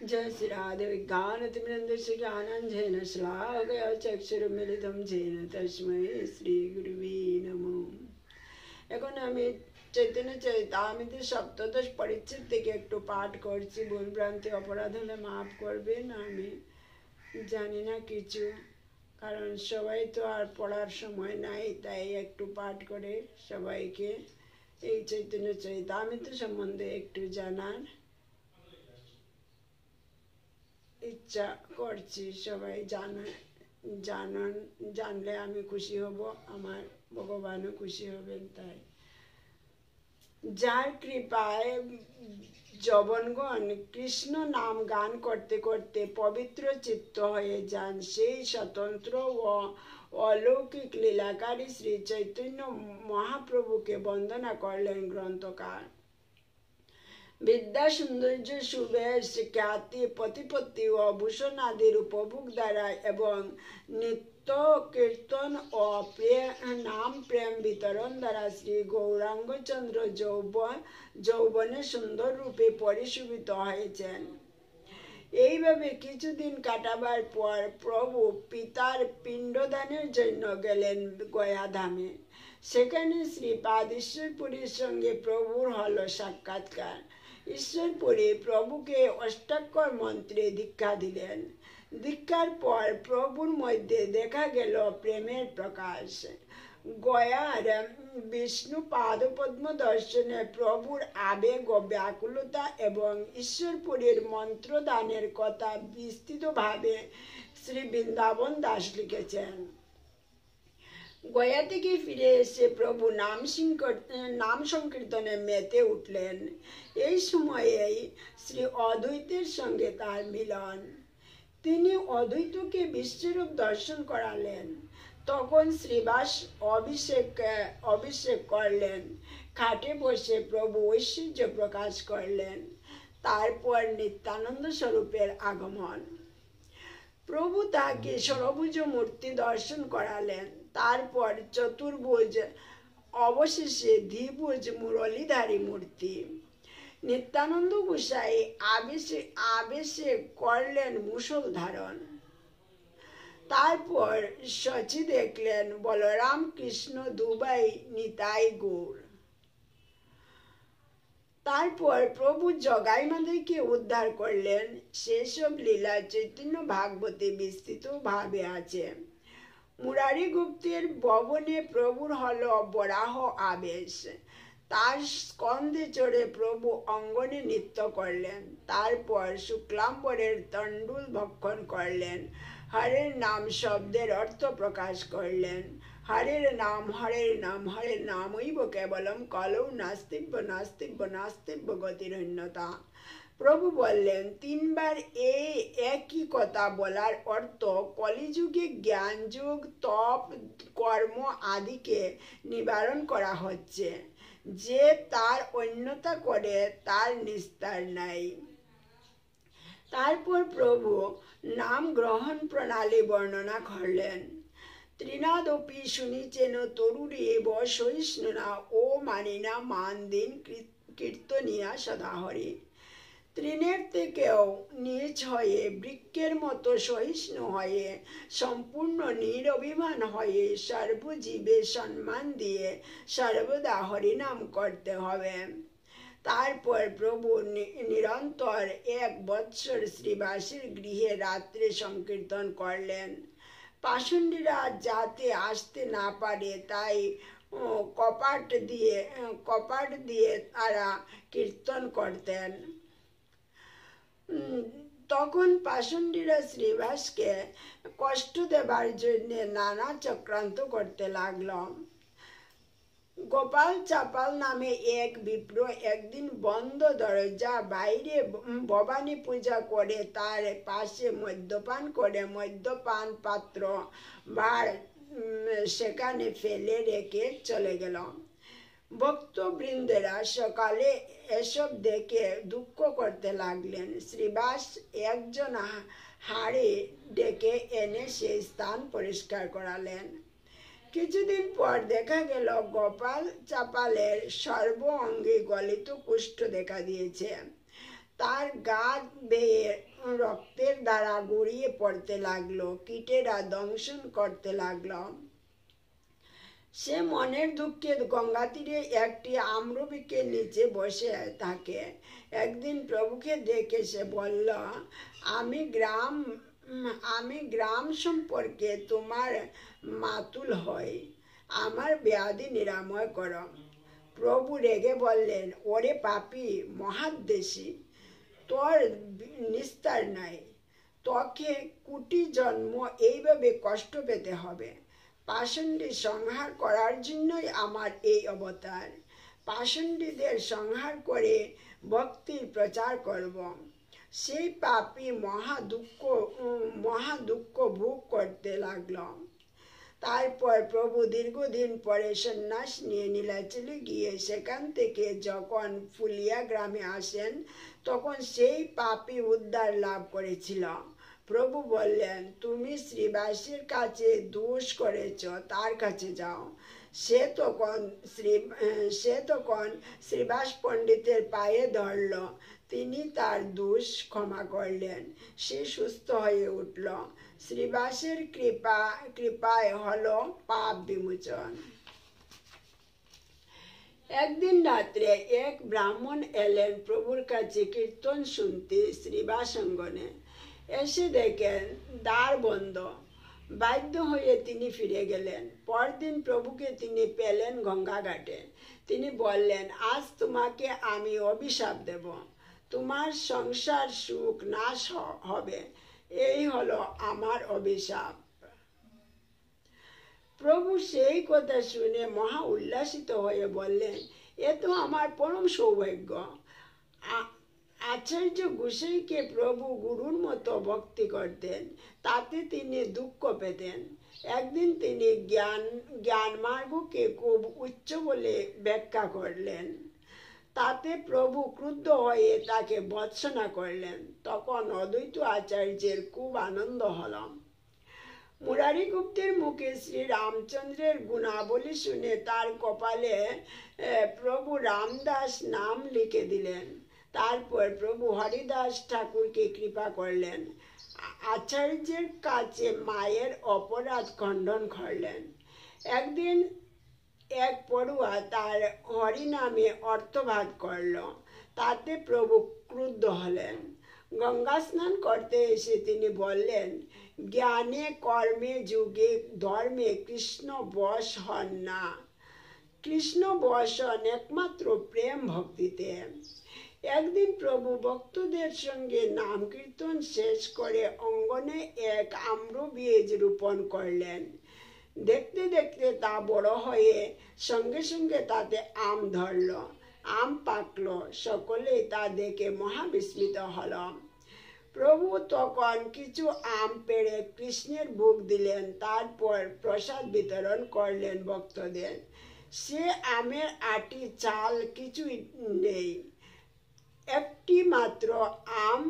जय श्री राधे विज्ञानतिमिरन्दस्य ज्ञानाञ्जनेन श्लाघया चक्षुरुन्मिलितं येन तस्मै श्रीगुरुवे नमः। এখন আমি চৈতন্য চরিতামৃত সপ্তদশ পরিচ্ছেদ থেকে একটু পাঠ করছি। ভুল ভ্রান্তি অপরাধ হলে মাফ করবেন, আমি জানি না কিছু, কারণ সবাই তো আর পড়ার সময় নাই, তাই একটু পাঠ করে সবাইকে এই চৈতন্য চরিতামৃত সম্বন্ধে একটু জানার ইচ্ছা করছি। সবাই জানলে আমি খুশি হব, আমার ভগবানও খুশি হবেন। তাই যার কৃপায় যবনগণ কৃষ্ণ নাম গান করতে করতে পবিত্র চিত্ত হয়ে যান, সেই স্বতন্ত্র ও অলৌকিক লীলাকারী শ্রী চৈতন্য মহাপ্রভুকে বন্দনা করলেন গ্রন্থকার। বিদ্যা সৌন্দর্য সুবেশ খ্যাতি প্রতিপত্তি ও ভূষণ আদির উপভোগ দ্বারা এবং নিত্য কীর্তন ও নাম প্রেম বিতরণ দ্বারা শ্রী গৌরাঙ্গচন্দ্র যৌবনে সুন্দর রূপে পরিশোভিত হয়েছেন। এইভাবে কিছুদিন কাটাবার পর প্রভু পিতার পিণ্ডদানের জন্য গেলেন গয়া ধামে। সেখানে শ্রীপাদ ঈশ্বরপুরীর সঙ্গে প্রভুর হলো সাক্ষাৎকার। ঈশ্বরপুরী প্রভুকে অষ্টাক্ষর মন্ত্রে দীক্ষা দিলেন। দীক্ষার পর প্রভুর মধ্যে দেখা গেল প্রেমের প্রকাশ। গয়ার বিষ্ণু পাদপদ্ম দর্শনে প্রভুর আবেগ ও ব্যাকুলতা এবং ঈশ্বরপুরীর মন্ত্রদানের কথা বিস্তৃতভাবে শ্রী বৃন্দাবন দাস লিখেছেন। গয়া থেকে ফিরে এসে প্রভু নাম সংকীর্তনে মেতে উঠলেন। এই সময়েই শ্রী অদ্বৈতের সঙ্গে তার মিলন। তিনি অদ্বৈতকে বিশ্বরূপ দর্শন করালেন। তখন শ্রীবাস অভিষেক করলেন। খাটে বসে প্রভু ঐশ্বর্য প্রকাশ করলেন। তারপর নিত্যানন্দ স্বরূপের আগমন। প্রভু তাকে ষড়ভুজ মূর্তি দর্শন করালেন। তারপর চতুর্ভুজ, অবশেষে দ্বিভুজ মুরলীধারী মূর্তি। নিত্যানন্দ গোসাই আবেশে করলেন মুষল ধারণ। তারপর শচী দেখলেন বলরাম কৃষ্ণ দুবাই নিতাই গৌর। তারপর প্রভু জগাইমাদেরকে উদ্ধার করলেন। সেসব লীলা চৈতন্য ভাগবতে বিস্তৃত ভাবে আছে। মুরারি গুপ্তের ভবনে প্রভুর হল বরাহ আবেশ। তার স্কন্ধে চড়ে প্রভু অঙ্গনে নৃত্য করলেন। তারপর শুক্লাম্বরের তণ্ডুল ভক্ষণ করলেন। হরের নাম শব্দের অর্থ প্রকাশ করলেন। হরের নাম হরের নাম হরের নামৈব কেবলম কলৌ নাস্তিব্য নাস্তিব্য নাস্তিব্য গতিরন্যতা। প্রভু বললেন, তিনবার এই একই কথা বলার অর্থ কলিযুগে জ্ঞানযোগ, তপ, কর্ম আদিকে নিবারণ করা হচ্ছে। যে তার অন্যতা করে তার নিস্তার নাই। তারপর প্রভু নাম গ্রহণ প্রণালী বর্ণনা করলেন। ত্রিনাদপি শুনিচেন তরুরেব সহিষ্ণুনা ও মানিনা মান দিন কীর্তনিয়া সদাহরি। তৃণের থেকেও নিচ হয়ে, বৃক্ষের মতো সহিষ্ণু হয়ে, সম্পূর্ণ নিরভিমান হয়ে সর্বজীবে সম্মান দিয়ে সর্বদা হরিনাম করতে হবে। তারপর প্রভু নিরন্তর 1 বৎসর শ্রীবাসীর গৃহে রাত্রে সংকীর্তন করলেন। পাষণ্ডীরা যাতে আসতে না পারে তাই কপাট দিয়ে তারা কীর্তন করতেন। তখন পাষণ্ডীরা শ্রীবাসকে কষ্ট দেবার জন্য নানা চক্রান্ত করতে লাগল। গোপাল চাপাল নামে এক বিপ্র একদিন বন্ধ দরজা বাইরে ভবানী পূজা করে তার পাশে মদ্যপান করে মদ্যপান পাত্র ভার সেখানে ফেলে রেখে চলে গেল। ভক্তবৃন্দেরা সকালে এসব দেখে দুঃখ করতে লাগলেন। শ্রীবাস একজন হাড়ে ডেকে এনে সেই স্থান পরিষ্কার করালেন। কিছুদিন পর দেখা গেল গোপাল চাপালের সর্ব অঙ্গে গলিত কুষ্ঠ দেখা দিয়েছে। তার গা বেয়ে রক্তের দ্বারা গড়িয়ে পড়তে লাগলো, কীটেরা দংশন করতে লাগলো। সে মনের দুঃখে গঙ্গা তীরে একটি আম্রবৃক্ষের নিচে বসে থাকে। একদিন প্রভুকে দেখে সে বলল, আমি গ্রাম সম্পর্কে তোমার মাতুল হই, আমার ব্যাধি নিরাময় করো। প্রভু রেগে বললেন, ওরে পাপী মহাদ্বেষী, তোর নিস্তার নাই, তোকে কোটি জন্ম এইভাবে কষ্ট পেতে হবে। পাষণ্ডী সংহার করার জন্যই আমার এই অবতার। পাষণ্ডীদের সংহার করে ভক্তির প্রচার করব। সেই পাপী মহা দুঃখ ভোগ করতে লাগল। তারপর প্রভু দীর্ঘদিন পরে সন্ন্যাস নিয়ে নীলাচলে গিয়ে সেখান থেকে যখন ফুলিয়া গ্রামে আসেন, তখন সেই পাপী উদ্ধার লাভ করেছিল। প্রভু বললেন, তুমি শ্রীবাসের কাছে দোষ করেছ, তার কাছে যাও। সে তখন শ্রীবাস পণ্ডিতের পায়ে ধরল। তিনি তার দোষ ক্ষমা করলেন। সে সুস্থ হয়ে উঠল। শ্রীবাসের কৃপায় হলো পাপ বিমোচন। একদিন রাত্রে এক ব্রাহ্মণ এলেন প্রভুর কাছে কীর্তন শুনতে শ্রীবাস অঙ্গনে। এসে দেখেন দ্বার বন্ধ। বাধ্য হয়ে তিনি ফিরে গেলেন। পরদিন প্রভুকে তিনি পেলেন গঙ্গা ঘাটে। তিনি বললেন, আজ তোমাকে আমি অভিশাপ দেব, তোমার সংসার সুখ নাশ হবে, এই হলো আমার অভিশাপ। প্রভু সেই কথা শুনে মহা উল্লাসিত হয়ে বললেন, এ তো আমার পরম সৌভাগ্য। আচার্য গোসাইকে প্রভু গুরুর মতো ভক্তি করতেন, তাতে তিনি দুঃখ পেতেন। একদিন তিনি জ্ঞান মার্গকে খুব উচ্চ বলে ব্যাখ্যা করলেন। তাতে প্রভু ক্রুদ্ধ হয়ে তাকে ভর্ৎসনা করলেন। তখন অদ্বৈত আচার্যের খুব আনন্দ হল। মুরারি গুপ্তের মুখে শ্রী রামচন্দ্রের গুণাবলী শুনে তার কপালে প্রভু রামদাস নাম লিখে দিলেন। তারপর প্রভু হরিদাস ঠাকুরকে কৃপা করলেন। আচার্যের কাছে মায়ের অপরাধ খণ্ডন করলেন। একদিন এক পড়ুয়া তার হরিনামে অর্থভাগ করল। তাতে প্রভু ক্রুদ্ধ হলেন। গঙ্গা স্নান করতে এসে তিনি বললেন, জ্ঞানে কর্মে যুগে ধর্মে কৃষ্ণ বশ হন না। কৃষ্ণ বশ হন একমাত্র প্রেম ভক্তিতে। একদিন প্রভু ভক্তদের সঙ্গে নাম কীর্তন শেষ করে অঙ্গনে এক আম্র বীজ রোপণ করলেন। দেখতে দেখতে তা বড় হয়ে সঙ্গে সঙ্গে তাতে আম ধরল, আম পাকল। সকলেই তা দেখে মহাবিস্মিত হল। প্রভু তখন কিছু আম পেড়ে কৃষ্ণের ভোগ দিলেন। তারপর প্রসাদ বিতরণ করলেন ভক্তদের। সে আমের আটি চাল কিছুই নেই, একটি মাত্র আম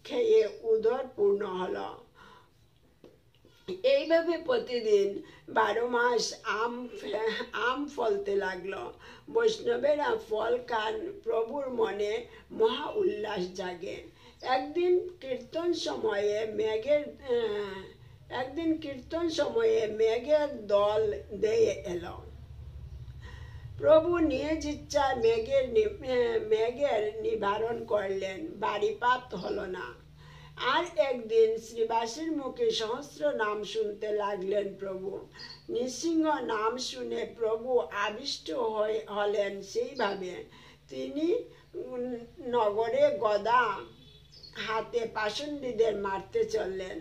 খেয়ে উদর পূর্ণ হল। এইভাবে প্রতিদিন 12 মাস আম ফলতে লাগলো। বৈষ্ণবেরা ফল খান, প্রভুর মনে মহা উল্লাস জাগে। একদিন কীর্তন সময়ে মেঘের দল দিয়ে এলো। প্রভু নিজ ইচ্ছায় মেঘের নিবারণ করলেন, বাড়িপাত হলো না। আর একদিন শ্রীবাসের মুখে সহস্র নাম শুনতে লাগলেন প্রভু। নৃসিংহ নাম শুনে প্রভু আবিষ্ট হলেন। সেইভাবে তিনি নগরে গদা হাতে পাষণ্ডীদের মারতে চললেন।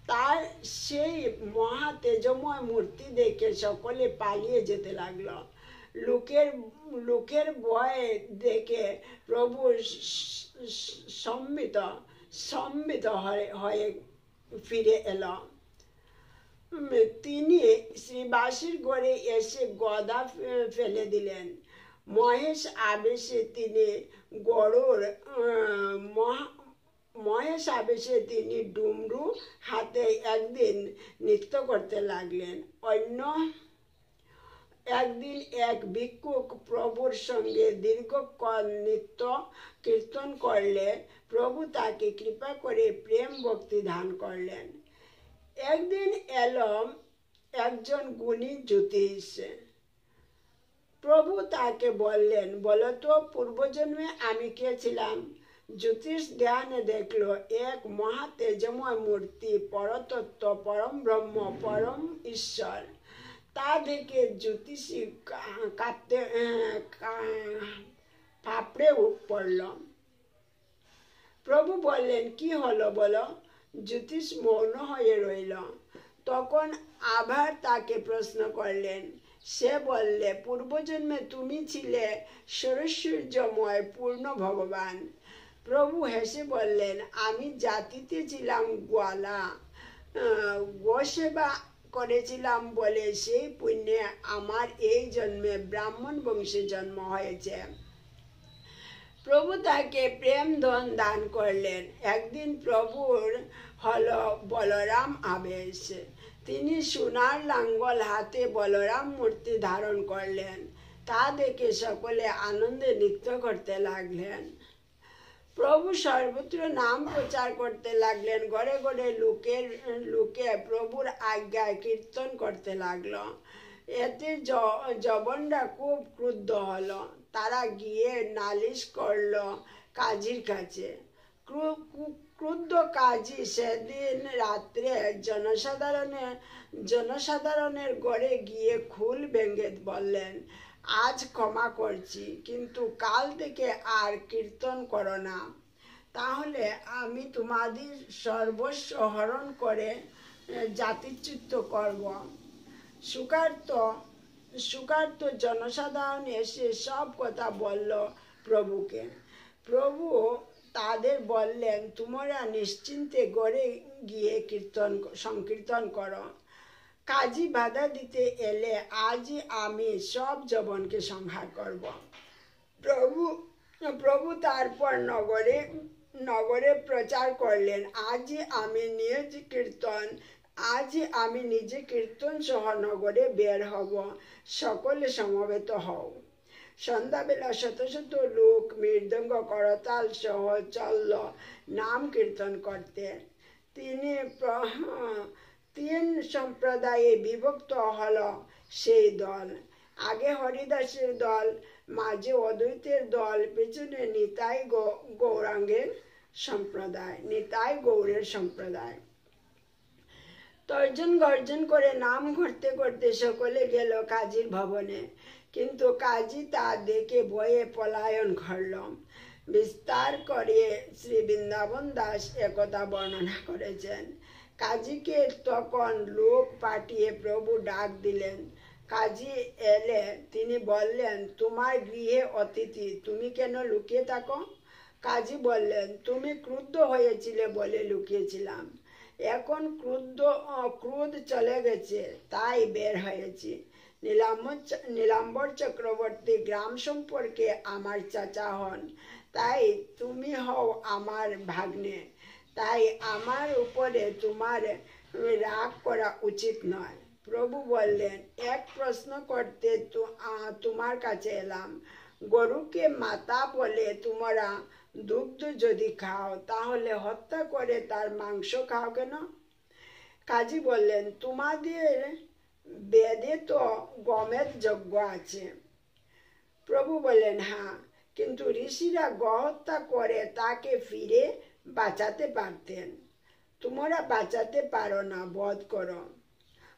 তার সেই মহা তেজময় মূর্তি দেখে সকলে পালিয়ে যেতে লাগলো। লোকের ভয়ে দেখে প্রভু সম্মিত হয়ে ফিরে এলো। তিনি শ্রীবাসীর ঘরে এসে গদা ফেলে দিলেন। মহেশ আবেশে তিনি ডুমরু হাতে একদিন নৃত্য করতে লাগলেন। একদিন এক ভিক্ষুক প্রভুর সঙ্গে দীর্ঘক্ষণ নৃত্য কীর্তন করলে প্রভু তাকে কৃপা করে প্রেম ভক্তি দান করলেন। একদিন এলো একজন গুণী জ্যোতিষ। প্রভু তাকে বললেন, বলো তো পূর্বজন্মে আমি কে ছিলাম? জ্যোতিষ ধ্যানে দেখলো এক মহা তেজময় মূর্তি, পরতত্ত্ব, পরম ব্রহ্ম, পরম ঈশ্বর। তা দেখে জ্যোতিষী কাঁপতে ফাঁপড়ে পড়ল। প্রভু বললেন, কি হলো বলো? জ্যোতিষ মৌন হয়ে রইল। তখন আবার তাকে প্রশ্ন করলেন। সে বললে, পূর্বজন্মে তুমি ছিলে সরৈশ্বর্যময় পূর্ণ ভগবান। প্রভু হেসে বললেন, আমি জাতিতে ছিলাম গোয়ালা, গোসেবা করেছিলাম বলে সেই পুণ্যে আমার এই জন্মে ব্রাহ্মণ বংশে জন্ম হয়েছে। প্রভু তাকে প্রেম ধন দান করলেন। একদিন প্রভুর হলো বলরাম আবেশ। তিনি সোনার লাঙ্গল হাতে বলরাম মূর্তি ধারণ করলেন। তা দেখে সকলে আনন্দে নৃত্য করতে লাগলেন। প্রভু সর্বত্র নাম প্রচার করতে লাগলেন। ঘরে ঘরে লোকে প্রভুর আজ্ঞায় কীর্তন করতে লাগলো। এতে জবনরা খুব ক্রুদ্ধ হলো। তারা গিয়ে নালিশ করলো কাজীর কাছে। ক্রুদ্ধ কাজী সেদিন রাত্রে জনসাধারণের ঘরে গিয়ে খুল ভেঙে বললেন, আজ ক্ষমা করছি, কিন্তু কাল থেকে আর কীর্তন করো না, তাহলে আমি তোমাদের সর্বস্ব হরণ করে জাতিচ্যুত করব। সুকার্ত জনসাধারণ এসে সব কথা বলল প্রভুকে। প্রভু তাদের বললেন, তোমরা নিশ্চিন্তে ঘরে গিয়ে সংকীর্তন করো। কাজী বাধা দিতে এলে আজই আমি সব জবনকে সংহার করব। প্রভু তারপর নগরে প্রচার করলেন, আজই আমি নিজে কীর্তন সহ নগরে বের হব, সকলে সমবেত হও। সন্ধ্যাবেলা শত শত লোক মৃদঙ্গ করতাল সহ চলল নাম কীর্তন করতে। তিন সম্প্রদায়ে বিভক্ত হল সেই দল। আগে হরিদাসের দল, মাঝে অদ্বৈতের দল, পেছনে নিতাই গৌরের সম্প্রদায়। তর্জন গর্জন করে নাম করতে করতে সকলে গেল কাজীর ভবনে। কিন্তু কাজী তা দেখে ভয়ে পলায়ন করল। বিস্তার করে শ্রী বৃন্দাবন দাস একথা বর্ণনা করেছেন। কাজীকে তখন লোক পাঠিয়ে প্রভু ডাক দিলেন। কাজী এলে তিনি বললেন, তোমার গৃহে অতিথি, তুমি কেন লুকিয়ে থাকো? কাজী বললেন, তুমি ক্রুদ্ধ হয়েছিলে বলে লুকিয়েছিলাম, এখন ক্রোধ চলে গেছে তাই বের হয়েছি। নীলাম্বর চক্রবর্তী গ্রাম সম্পর্কে আমার চাচা হন, তাই তুমি হও আমার ভাগ্নে, তাই আমার উপরে তোমার রাগ করা উচিত নয়। প্রভু বললেন, এক প্রশ্ন করতে তোমার কাছে এলাম। গরুকে মাতা বলে তোমরা দুগ্ধ যদি খাও, তাহলে হত্যা করে তার মাংস খাও কেন? কাজী বললেন, তোমাদের বেদে তো গমের যজ্ঞ আছে। প্রভু বললেন, হ্যাঁ, কিন্তু ঋষিরা গহত্যা করে তাকে ফিরে বাঁচাতে পারতেন, তোমরা বাঁচাতে পারো না, বধ করো।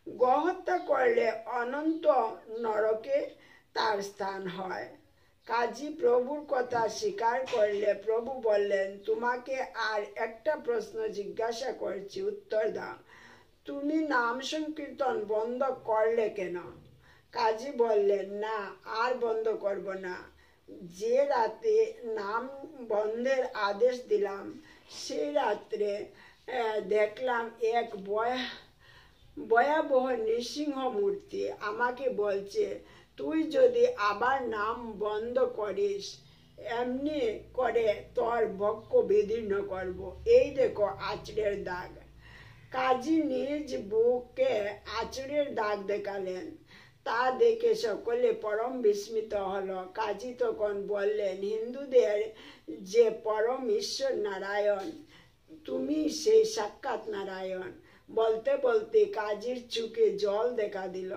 গহত্যা করলে অনন্ত নরকে তার স্থান হয়। কাজী প্রভুর কথা স্বীকার করলে প্রভু বললেন, তোমাকে আর একটা প্রশ্ন জিজ্ঞাসা করছি, উত্তর দাও। তুমি নাম সংকীর্তন বন্ধ করলে কেন? কাজী বললেন, না, আর বন্ধ করব না। যে রাতে নাম বন্ধের আদেশ দিলাম, সেই রাত্রে দেখলাম এক ভয়াবহ নৃসিংহ মূর্তি আমাকে বলছে, তুই যদি আবার নাম বন্ধ করিস, এমনি করে তোর বক্ষ বিদীর্ণ করব। এই দেখো আঁচড়ের দাগ। কাজী নিজ বুকে আঁচড়ের দাগ দেখালেন। তা দেখে সকলে পরম বিস্মিত হলো। কাজী তখন বললেন, হিন্দুদের যে পরম ঈশ্বর নারায়ণ, তুমি সেই সাক্ষাৎ নারায়ণ। বলতে বলতে কাজীর চোখে জল দেখা দিল।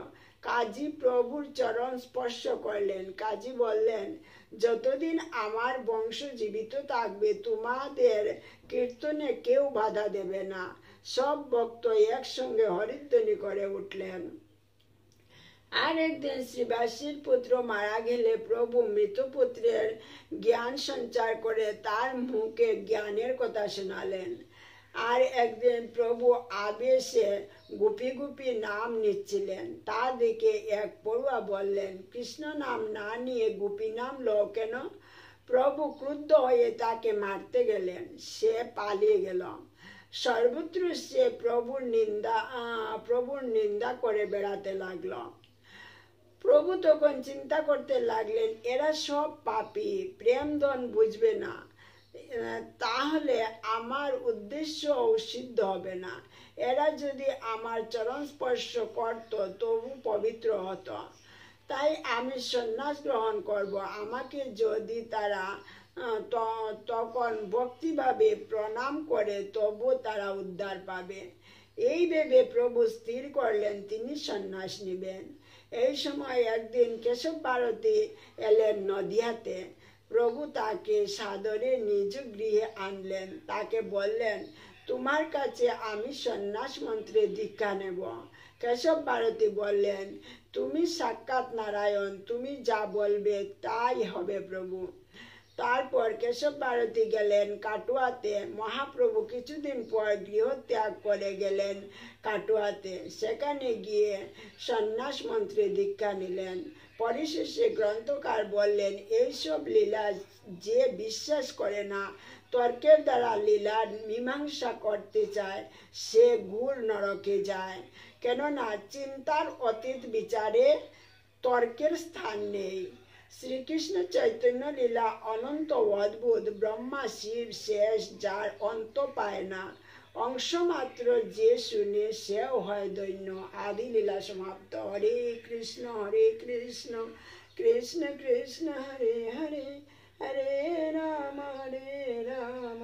কাজী প্রভুর চরণ স্পর্শ করলেন। কাজী বললেন, যতদিন আমার বংশ জীবিত থাকবে তোমাদের কীর্তনে কেউ বাধা দেবে না। সব ভক্ত একসঙ্গে হরিধ্বনি করে উঠলেন। আর একদিন শ্রীবাসীর পুত্র মারা গেলে প্রভু মৃত পুত্রের জ্ঞান সঞ্চার করে তার মুখে জ্ঞানের কথা শোনালেন। আর একদিন প্রভু আবেশে গুপি গুপি নাম নিচ্ছিলেন। তা দেখে এক পড়ুয়া বললেন, কৃষ্ণ নাম না নিয়ে গুপি নাম লো কেন? প্রভু ক্রুদ্ধ হয়ে তাকে মারতে গেলেন। সে পালিয়ে গেল। সর্বত্র সে প্রভুর নিন্দা করে বেড়াতে লাগলো। প্রভু তখন চিন্তা করতে লাগলেন, এরা সব পাপী, প্রেম ধন বুঝবে না, তাহলে আমার উদ্দেশ্য সিদ্ধ হবে না। এরা যদি আমার চরণ স্পর্শ করত তবু পবিত্র হতো। তাই আমি সন্ন্যাস গ্রহণ করব। আমাকে যদি তারা তখন ভক্তিভাবে প্রণাম করে তবু তারা উদ্ধার পাবে। এই ভেবে প্রভু স্থির করলেন তিনি সন্ন্যাস নেবেন। এই সময় একদিন কেশব ভারতী এলেন নদিয়াতে। প্রভু তাকে সাদরে নিজ গৃহে আনলেন। তাকে বললেন, তোমার কাছে আমি সন্ন্যাস মন্ত্রে দীক্ষা নেব। কেশব ভারতী বললেন, তুমি সাক্ষাৎ নারায়ণ, তুমি যা বলবে তাই হবে প্রভু। তারপর কেশব ভারতী গেলেন কাটুয়াতে। মহাপ্রভু কিছুদিন পর গৃহ ত্যাগ করে গেলেন কাটুয়াতে। সেখানে গিয়ে সন্ন্যাস মন্ত্রে দীক্ষা নিলেন। পরিশেষে গ্রন্থকার বললেন, এইসব লীলা যে বিশ্বাস করে না, তর্কের দ্বারা লীলার মীমাংসা করতে চায়, সে ঘোর নরকে যায়। কেননা চিন্তার অতীত বিচারে তর্কের স্থান নেই। শ্রীকৃষ্ণ চৈতন্য লীলা অনন্ত অদ্ভুত। ব্রহ্মা শিব শেষ, যার অন্ত পায় না। অংশ মাত্র যে শুনে সেও হয় দৈন্য। আদি লীলা সমাপ্ত। হরে কৃষ্ণ কৃষ্ণ কৃষ্ণ হরে হরে, হরে রাম রাম